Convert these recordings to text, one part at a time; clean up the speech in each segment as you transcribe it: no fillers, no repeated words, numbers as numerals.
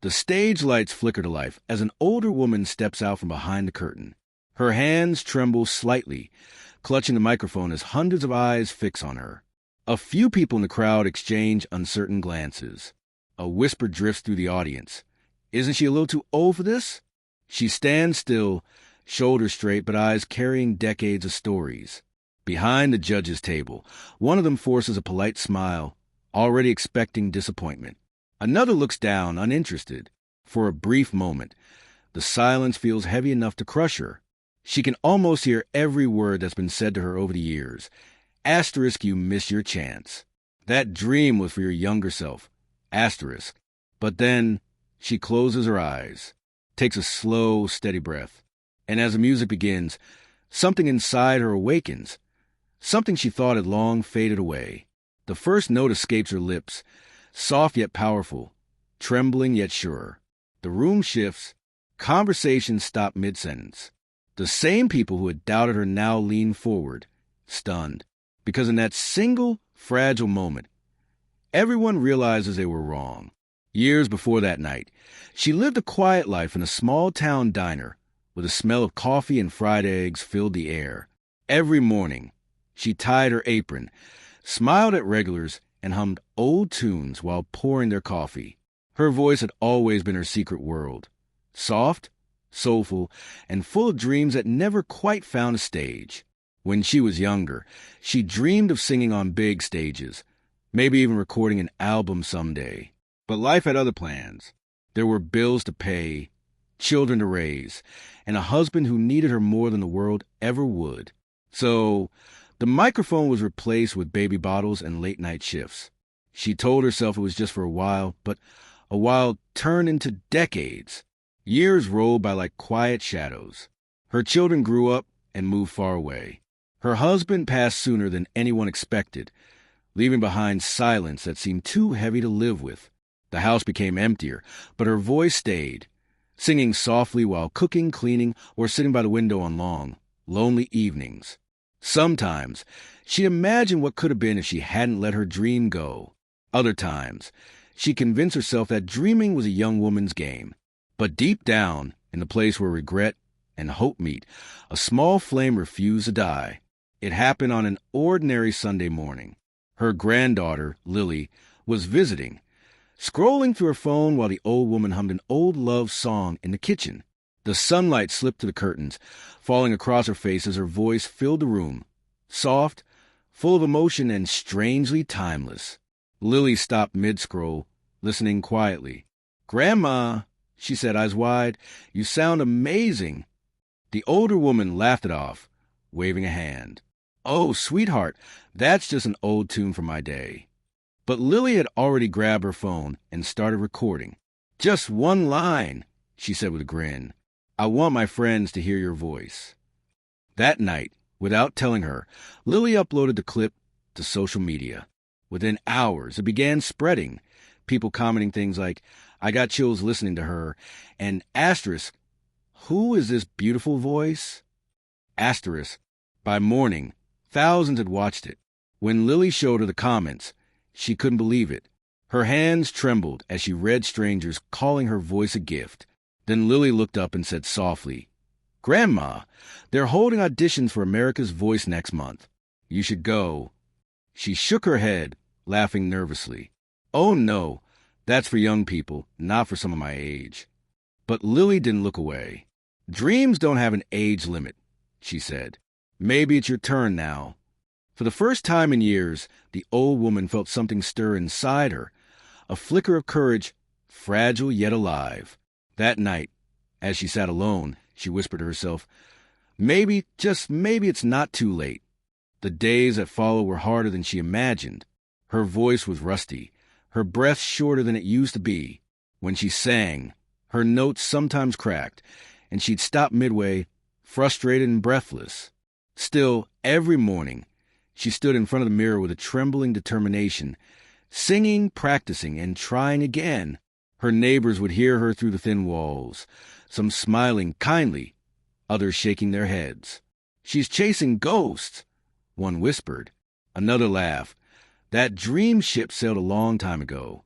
The stage lights flicker to life as an older woman steps out from behind the curtain. Her hands tremble slightly, clutching the microphone as hundreds of eyes fix on her. A few people in the crowd exchange uncertain glances. A whisper drifts through the audience. Isn't she a little too old for this? She stands still, shoulders straight but eyes carrying decades of stories. Behind the judges' table, one of them forces a polite smile, already expecting disappointment. Another looks down, uninterested. For a brief moment, the silence feels heavy enough to crush her. She can almost hear every word that's been said to her over the years. Asterisk, you miss your chance. That dream was for your younger self. Asterisk. But then she closes her eyes, takes a slow, steady breath. And as the music begins, something inside her awakens. Something she thought had long faded away. The first note escapes her lips, soft yet powerful, trembling yet sure. The room shifts. Conversations stop mid-sentence. The same people who had doubted her now lean forward, stunned, because in that single, fragile moment, everyone realizes they were wrong. Years before that night, she lived a quiet life in a small-town diner where the smell of coffee and fried eggs filled the air. Every morning, she tied her apron, smiled at regulars, and hummed old tunes while pouring their coffee. Her voice had always been her secret world, soft, soulful, and full of dreams that never quite found a stage. When she was younger, she dreamed of singing on big stages, maybe even recording an album someday. But life had other plans. There were bills to pay, children to raise, and a husband who needed her more than the world ever would. So the microphone was replaced with baby bottles and late-night shifts. She told herself it was just for a while, but a while turned into decades. Years rolled by like quiet shadows. Her children grew up and moved far away. Her husband passed sooner than anyone expected, leaving behind silence that seemed too heavy to live with. The house became emptier, but her voice stayed, singing softly while cooking, cleaning, or sitting by the window on long, lonely evenings. Sometimes she'd imagine what could have been if she hadn't let her dream go. Other times, she convinced herself that dreaming was a young woman's game. But deep down, in the place where regret and hope meet, a small flame refused to die. It happened on an ordinary Sunday morning. Her granddaughter, Lily, was visiting, scrolling through her phone while the old woman hummed an old love song in the kitchen. The sunlight slipped to the curtains, falling across her face as her voice filled the room, soft, full of emotion, and strangely timeless. Lily stopped mid-scroll, listening quietly. "Grandma," she said, eyes wide, "you sound amazing." The older woman laughed it off, waving a hand. "Oh, sweetheart, that's just an old tune from my day." But Lily had already grabbed her phone and started recording. "Just one line," she said with a grin. "I want my friends to hear your voice." That night, without telling her, Lily uploaded the clip to social media. Within hours, it began spreading, people commenting things like, "I got chills listening to her," and asterisk, "Who is this beautiful voice?" Asterisk, by morning, thousands had watched it. When Lily showed her the comments, she couldn't believe it. Her hands trembled as she read strangers calling her voice a gift. Then Lily looked up and said softly, "Grandma, they're holding auditions for America's Voice next month. You should go." She shook her head, laughing nervously. "Oh no, that's for young people, not for some of my age." But Lily didn't look away. "Dreams don't have an age limit," she said. "Maybe it's your turn now." For the first time in years, the old woman felt something stir inside her, a flicker of courage, fragile yet alive. That night, as she sat alone, she whispered to herself, "Maybe, just maybe it's not too late." The days that followed were harder than she imagined. Her voice was rusty, her breath shorter than it used to be. When she sang, her notes sometimes cracked, and she'd stop midway, frustrated and breathless. Still, every morning, she stood in front of the mirror with a trembling determination, singing, practicing, and trying again. Her neighbors would hear her through the thin walls, some smiling kindly, others shaking their heads. "She's chasing ghosts," one whispered. Another laughed. "That dream ship sailed a long time ago."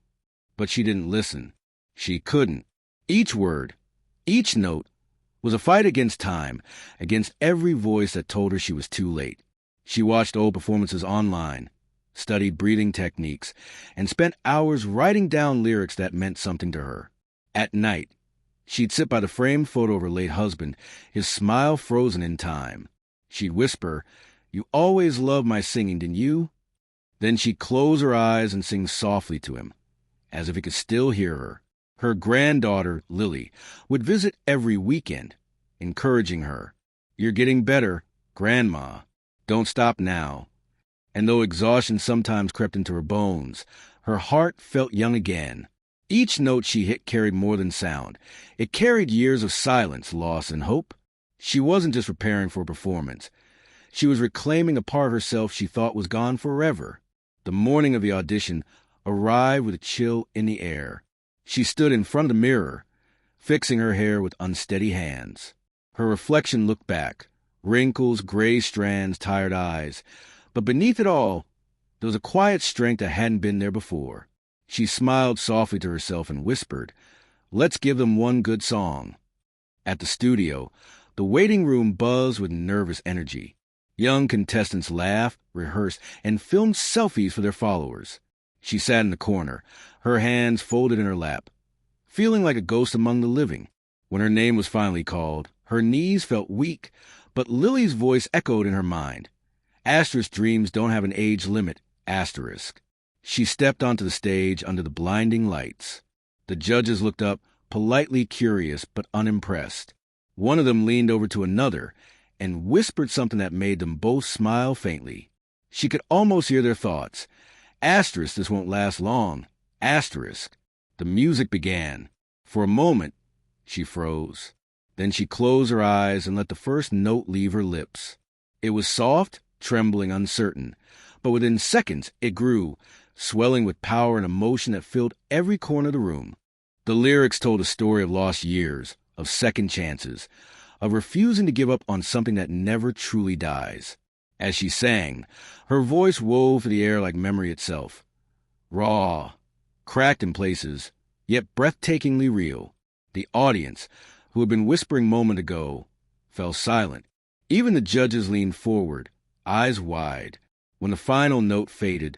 But she didn't listen. She couldn't. Each word, each note, was a fight against time, against every voice that told her she was too late. She watched old performances online, studied breathing techniques, and spent hours writing down lyrics that meant something to her. At night, she'd sit by the framed photo of her late husband, his smile frozen in time. She'd whisper, "You always loved my singing, didn't you?" Then she'd close her eyes and sing softly to him, as if he could still hear her. Her granddaughter, Lily, would visit every weekend, encouraging her. "You're getting better, Grandma. Don't stop now." And though exhaustion sometimes crept into her bones, her heart felt young again. Each note she hit carried more than sound. It carried years of silence, loss, and hope. She wasn't just preparing for a performance. She was reclaiming a part of herself she thought was gone forever. The morning of the audition arrived with a chill in the air. She stood in front of the mirror, fixing her hair with unsteady hands. Her reflection looked back, wrinkles, gray strands, tired eyes. But beneath it all, there was a quiet strength that hadn't been there before. She smiled softly to herself and whispered, "Let's give them one good song." At the studio, the waiting room buzzed with nervous energy. Young contestants laughed, rehearsed, and filmed selfies for their followers. She sat in the corner, her hands folded in her lap, feeling like a ghost among the living. When her name was finally called, her knees felt weak, but Lily's voice echoed in her mind. Asterisk dreams don't have an age limit, asterisk. She stepped onto the stage under the blinding lights. The judges looked up, politely curious but unimpressed. One of them leaned over to another and whispered something that made them both smile faintly. She could almost hear their thoughts. "Asterisk, this won't last long. Asterisk." The music began. For a moment, she froze. Then she closed her eyes and let the first note leave her lips. It was soft, trembling, uncertain, but within seconds it grew, swelling with power and emotion that filled every corner of the room. The lyrics told a story of lost years, of second chances, of refusing to give up on something that never truly dies. As she sang, her voice wove through the air like memory itself. Raw, cracked in places, yet breathtakingly real. The audience, who had been whispering a moment ago, fell silent. Even the judges leaned forward, eyes wide. When the final note faded,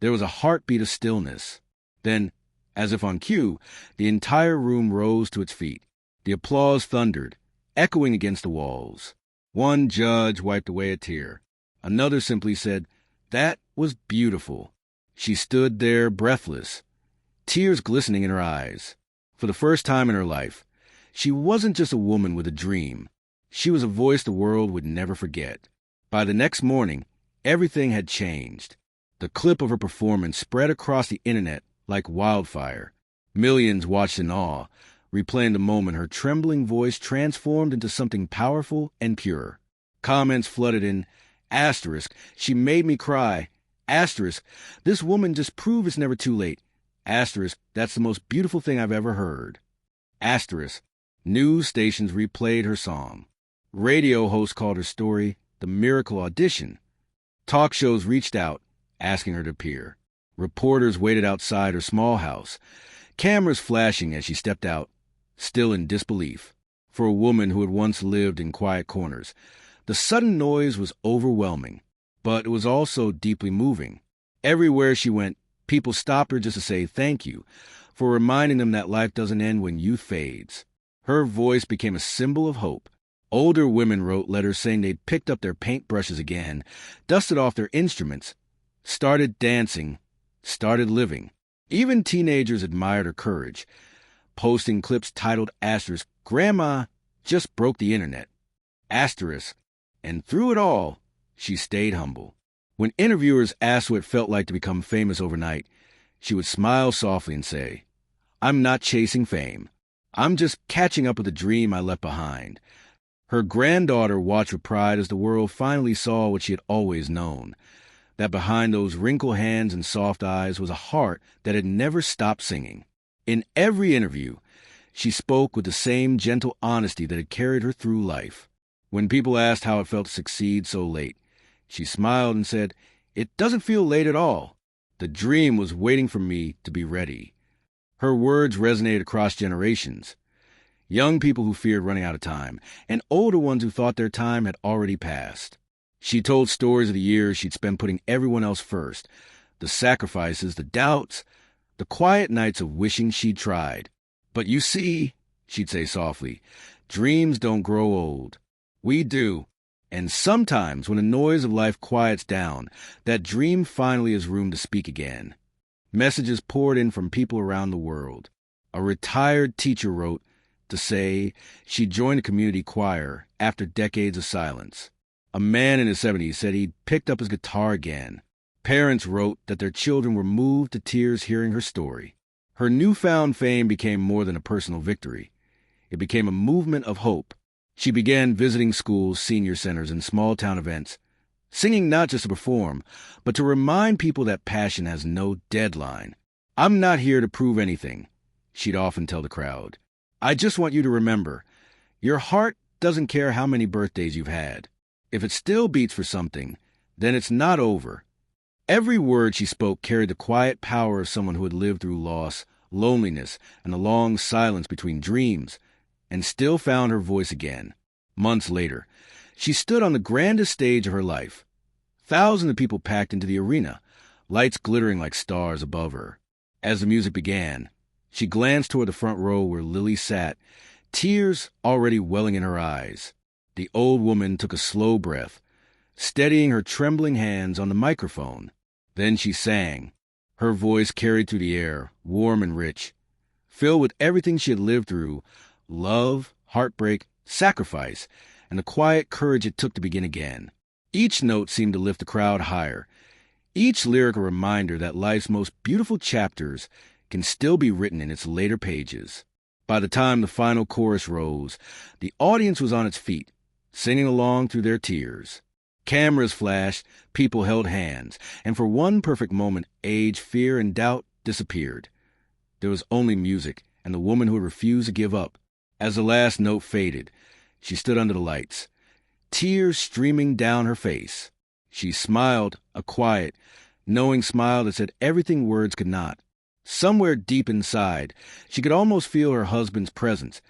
there was a heartbeat of stillness. Then, as if on cue, the entire room rose to its feet. The applause thundered, echoing against the walls. One judge wiped away a tear. Another simply said, "That was beautiful." She stood there breathless, tears glistening in her eyes. For the first time in her life, she wasn't just a woman with a dream. She was a voice the world would never forget. By the next morning, everything had changed. The clip of her performance spread across the internet like wildfire. Millions watched in awe, replaying the moment her trembling voice transformed into something powerful and pure. Comments flooded in, "Asterisk, she made me cry. Asterisk, this woman just proved it's never too late. Asterisk, that's the most beautiful thing I've ever heard." Asterisk, news stations replayed her song. Radio hosts called her story the miracle audition. Talk shows reached out, asking her to appear. Reporters waited outside her small house, cameras flashing as she stepped out, still in disbelief. For a woman who had once lived in quiet corners, the sudden noise was overwhelming, but it was also deeply moving. Everywhere she went, people stopped her just to say thank you, for reminding them that life doesn't end when youth fades. Her voice became a symbol of hope. Older women wrote letters saying they'd picked up their paintbrushes again, dusted off their instruments, started dancing, started living. Even teenagers admired her courage, posting clips titled Asterisk, "Grandma just broke the internet." Asterisk, and through it all, she stayed humble. When interviewers asked what it felt like to become famous overnight, she would smile softly and say, "I'm not chasing fame. I'm just catching up with a dream I left behind." Her granddaughter watched with pride as the world finally saw what she had always known, that behind those wrinkled hands and soft eyes was a heart that had never stopped singing. In every interview, she spoke with the same gentle honesty that had carried her through life. When people asked how it felt to succeed so late, she smiled and said, "It doesn't feel late at all. The dream was waiting for me to be ready." Her words resonated across generations. young people who feared running out of time, and older ones who thought their time had already passed. She told stories of the years she'd spent putting everyone else first, the sacrifices, the doubts, the quiet nights of wishing she'd tried. But you see, she'd say softly, dreams don't grow old. We do. And sometimes when the noise of life quiets down, that dream finally has room to speak again. Messages poured in from people around the world. A retired teacher wrote to say she joined a community choir after decades of silence. A man in his 70s said he'd picked up his guitar again. Parents wrote that their children were moved to tears hearing her story. Her newfound fame became more than a personal victory. It became a movement of hope. She began visiting schools, senior centers, and small-town events, singing not just to perform, but to remind people that passion has no deadline. "I'm not here to prove anything," she'd often tell the crowd. "I just want you to remember, your heart doesn't care how many birthdays you've had. If it still beats for something, then it's not over." Every word she spoke carried the quiet power of someone who had lived through loss, loneliness, and the long silence between dreams, and still found her voice again. Months later, she stood on the grandest stage of her life. Thousands of people packed into the arena, lights glittering like stars above her. As the music began, she glanced toward the front row where Lily sat, tears already welling in her eyes. The old woman took a slow breath, steadying her trembling hands on the microphone. Then she sang. Her voice carried through the air, warm and rich, filled with everything she had lived through: love, heartbreak, sacrifice, and the quiet courage it took to begin again. Each note seemed to lift the crowd higher, each lyric a reminder that life's most beautiful chapters can still be written in its later pages. By the time the final chorus rose, the audience was on its feet, singing along through their tears. Cameras flashed, people held hands, and for one perfect moment, age, fear, and doubt disappeared. There was only music and the woman who had refused to give up. As the last note faded, she stood under the lights, tears streaming down her face. She smiled, a quiet, knowing smile that said everything words could not. Somewhere deep inside, she could almost feel her husband's presence,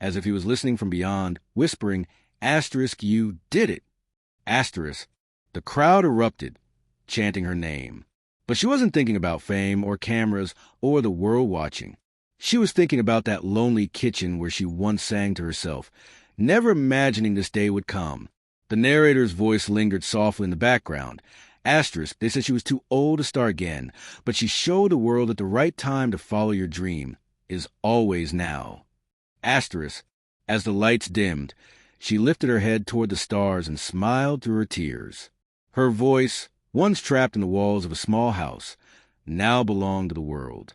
as if he was listening from beyond, whispering, "Asterisk, you did it." Asterisk. The crowd erupted, chanting her name. But she wasn't thinking about fame or cameras or the world watching. She was thinking about that lonely kitchen where she once sang to herself, never imagining this day would come. The narrator's voice lingered softly in the background. Asterisk, they said she was too old to start again, but she showed the world that the right time to follow your dream is always now. Asterisk, as the lights dimmed, she lifted her head toward the stars and smiled through her tears. Her voice, once trapped in the walls of a small house, now belonged to the world.